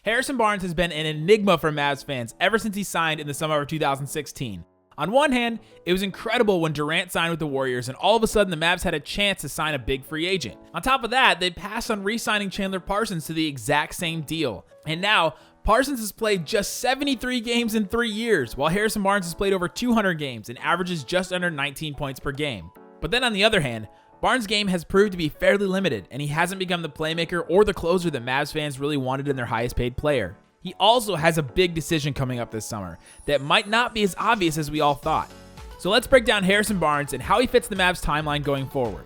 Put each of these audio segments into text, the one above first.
Harrison Barnes has been an enigma for Mavs fans ever since he signed in the summer of 2016. On one hand, it was incredible when Durant signed with the Warriors and all of a sudden the Mavs had a chance to sign a big free agent. On top of that, they passed on re-signing Chandler Parsons to the exact same deal. And now, Parsons has played just 73 games in 3 years, while Harrison Barnes has played over 200 games and averages just under 19 points per game. But then on the other hand, Barnes' game has proved to be fairly limited, and he hasn't become the playmaker or the closer that Mavs fans really wanted in their highest paid player. He also has a big decision coming up this summer that might not be as obvious as we all thought. So let's break down Harrison Barnes and how he fits the Mavs timeline going forward.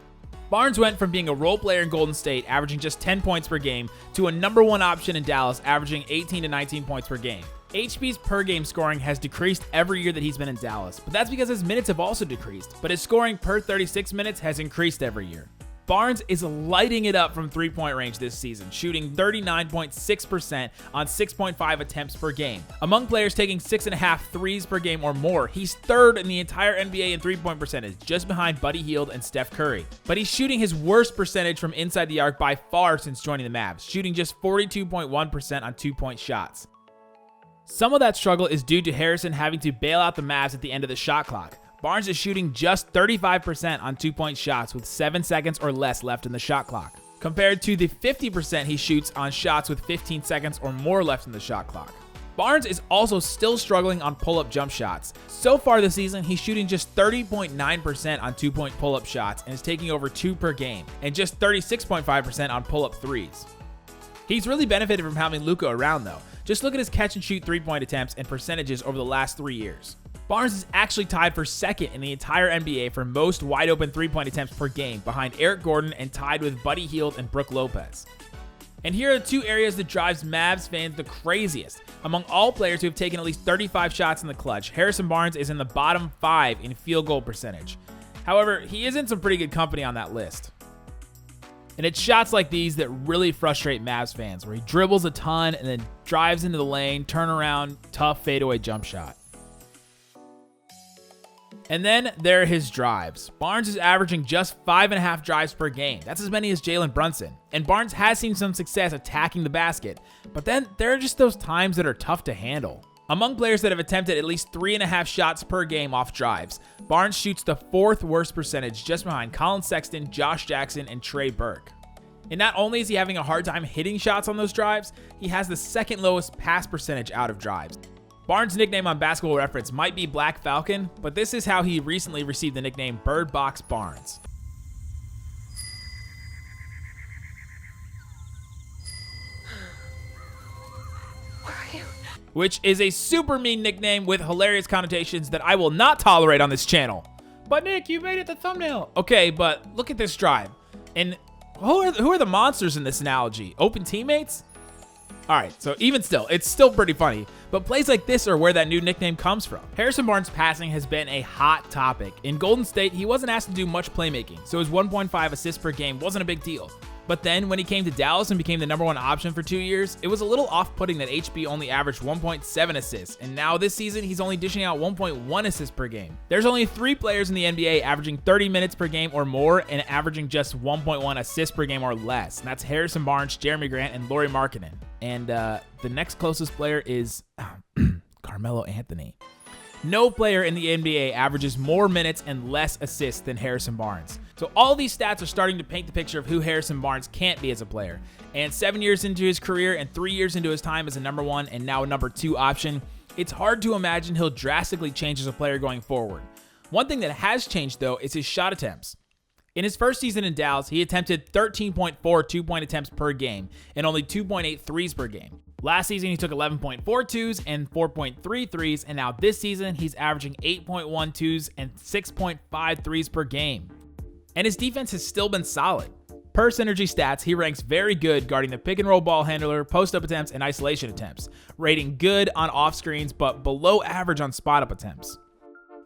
Barnes went from being a role player in Golden State, averaging just 10 points per game, to a number one option in Dallas, averaging 18 to 19 points per game. HB's per game scoring has decreased every year that he's been in Dallas, but that's because his minutes have also decreased, but his scoring per 36 minutes has increased every year. Barnes is lighting it up from three-point range this season, shooting 39.6% on 6.5 attempts per game. Among players taking 6.5 threes per game or more, he's third in the entire NBA in three-point percentage, just behind Buddy Hield and Steph Curry. But he's shooting his worst percentage from inside the arc by far since joining the Mavs, shooting just 42.1% on two-point shots. Some of that struggle is due to Harrison having to bail out the Mavs at the end of the shot clock. Barnes is shooting just 35% on two-point shots with 7 seconds or less left in the shot clock, compared to the 50% he shoots on shots with 15 seconds or more left in the shot clock. Barnes is also still struggling on pull-up jump shots. So far this season, he's shooting just 30.9% on two-point pull-up shots and is taking over 2 per game, and just 36.5% on pull-up threes. He's really benefited from having Luka around though. Just look at his catch-and-shoot three-point attempts and percentages over the last 3 years. Barnes is actually tied for second in the entire NBA for most wide-open three-point attempts per game, behind Eric Gordon and tied with Buddy Hield and Brook Lopez. And here are the 2 areas that drives Mavs fans the craziest. Among all players who have taken at least 35 shots in the clutch, Harrison Barnes is in the bottom 5 in field goal percentage. However, he is in some pretty good company on that list. And it's shots like these that really frustrate Mavs fans, where he dribbles a ton and then drives into the lane, turnaround, tough fadeaway jump shot. And then there are his drives. Barnes is averaging just 5.5 drives per game. That's as many as Jalen Brunson. And Barnes has seen some success attacking the basket, but then there are just those times that are tough to handle. Among players that have attempted at least 3.5 shots per game off drives, Barnes shoots the 4th worst percentage, just behind Colin Sexton, Josh Jackson, and Trey Burke. And not only is he having a hard time hitting shots on those drives, he has the 2nd lowest pass percentage out of drives. Barnes' nickname on Basketball Reference might be Black Falcon, but this is how he recently received the nickname Bird Box Barnes. Where are you? Which is a super mean nickname with hilarious connotations that I will not tolerate on this channel. But Nick, you made it the thumbnail. Okay, but look at this drive. And who are the monsters in this analogy? Open teammates? Alright, so even still, it's still pretty funny, but plays like this are where that new nickname comes from. Harrison Barnes' passing has been a hot topic. In Golden State, he wasn't asked to do much playmaking, so his 1.5 assists per game wasn't a big deal. But then, when he came to Dallas and became the number 1 option for 2 years, it was a little off-putting that HB only averaged 1.7 assists, and now this season, he's only dishing out 1.1 assists per game. There's only 3 players in the NBA averaging 30 minutes per game or more and averaging just 1.1 assists per game or less, and that's Harrison Barnes, Jeremy Grant, and Lauri Markkanen. And the next closest player is Carmelo Anthony. No player in the NBA averages more minutes and less assists than Harrison Barnes. So all these stats are starting to paint the picture of who Harrison Barnes can't be as a player. And 7 years into his career and 3 years into his time as a number 1 and now a number 2 option, it's hard to imagine he'll drastically change as a player going forward. One thing that has changed though is his shot attempts. In his first season in Dallas, he attempted 13.4 two-point attempts per game and only 2.8 threes per game. Last season, he took 11.4 twos and 4.3 threes, and now this season, he's averaging 8.1 twos and 6.5 threes per game. And his defense has still been solid. Per Synergy stats, he ranks very good guarding the pick-and-roll ball handler, post-up attempts, and isolation attempts, rating good on off-screens but below average on spot-up attempts.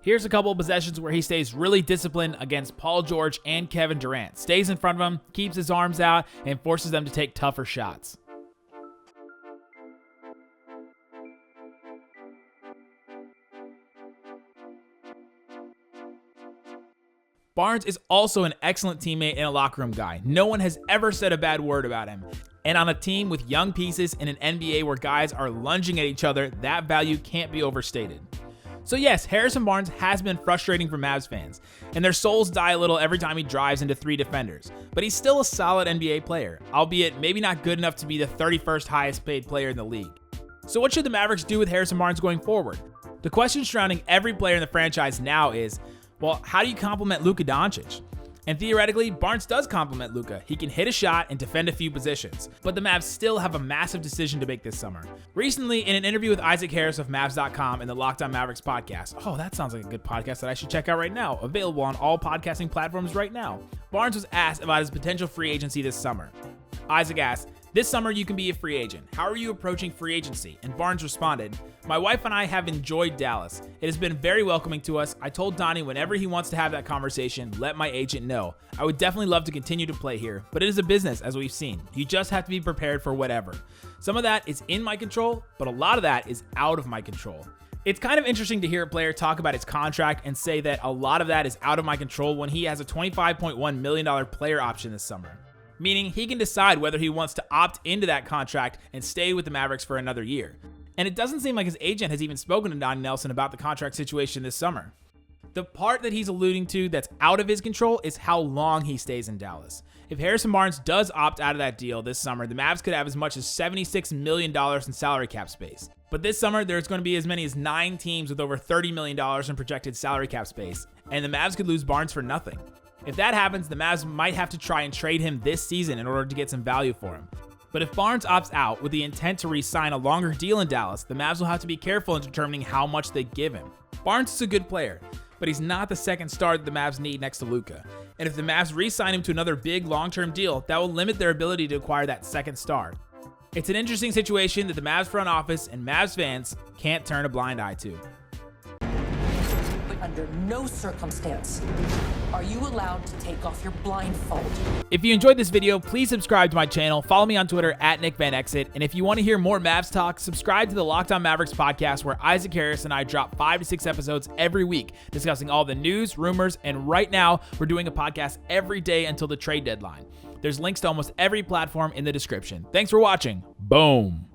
Here's a couple of possessions where he stays really disciplined against Paul George and Kevin Durant, stays in front of him, keeps his arms out, and forces them to take tougher shots. Barnes is also an excellent teammate and a locker room guy. No one has ever said a bad word about him. And on a team with young pieces in an NBA where guys are lunging at each other, that value can't be overstated. So yes, Harrison Barnes has been frustrating for Mavs fans, and their souls die a little every time he drives into 3 defenders, but he's still a solid NBA player, albeit maybe not good enough to be the 31st highest paid player in the league. So what should the Mavericks do with Harrison Barnes going forward? The question surrounding every player in the franchise now is, well, how do you complement Luka Doncic? And theoretically, Barnes does complement Luka. He can hit a shot and defend a few positions, but the Mavs still have a massive decision to make this summer. Recently, in an interview with Isaac Harris of Mavs.com and the Locked On Mavericks podcast, oh, that sounds like a good podcast that I should check out right now, available on all podcasting platforms right now, Barnes was asked about his potential free agency this summer. Isaac asked, "This summer you can be a free agent. How are you approaching free agency?" And Barnes responded, "My wife and I have enjoyed Dallas. It has been very welcoming to us. I told Donnie whenever he wants to have that conversation, let my agent know. I would definitely love to continue to play here, but it is a business as we've seen. You just have to be prepared for whatever. Some of that is in my control, but a lot of that is out of my control." It's kind of interesting to hear a player talk about his contract and say that a lot of that is out of my control when he has a $25.1 million player option this summer. Meaning he can decide whether he wants to opt into that contract and stay with the Mavericks for another year. And it doesn't seem like his agent has even spoken to Donnie Nelson about the contract situation this summer. The part that he's alluding to that's out of his control is how long he stays in Dallas. If Harrison Barnes does opt out of that deal this summer, the Mavs could have as much as $76 million in salary cap space. But this summer, there's going to be as many as 9 teams with over $30 million in projected salary cap space, and the Mavs could lose Barnes for nothing. If that happens, the Mavs might have to try and trade him this season in order to get some value for him. But if Barnes opts out with the intent to re-sign a longer deal in Dallas, the Mavs will have to be careful in determining how much they give him. Barnes is a good player, but he's not the second star that the Mavs need next to Luka. And if the Mavs re-sign him to another big long-term deal, that will limit their ability to acquire that second star. It's an interesting situation that the Mavs front office and Mavs fans can't turn a blind eye to. Under no circumstance are you allowed to take off your blindfold. If you enjoyed this video, please subscribe to my channel, follow me on Twitter @NickVanExit, and if you want to hear more Mavs talk, subscribe to the Locked On Mavericks podcast where Isaac Harris and I drop 5 to 6 episodes every week discussing all the news, rumors, and right now we're doing a podcast every day until the trade deadline. There's links to almost every platform in the description. Thanks for watching. Boom.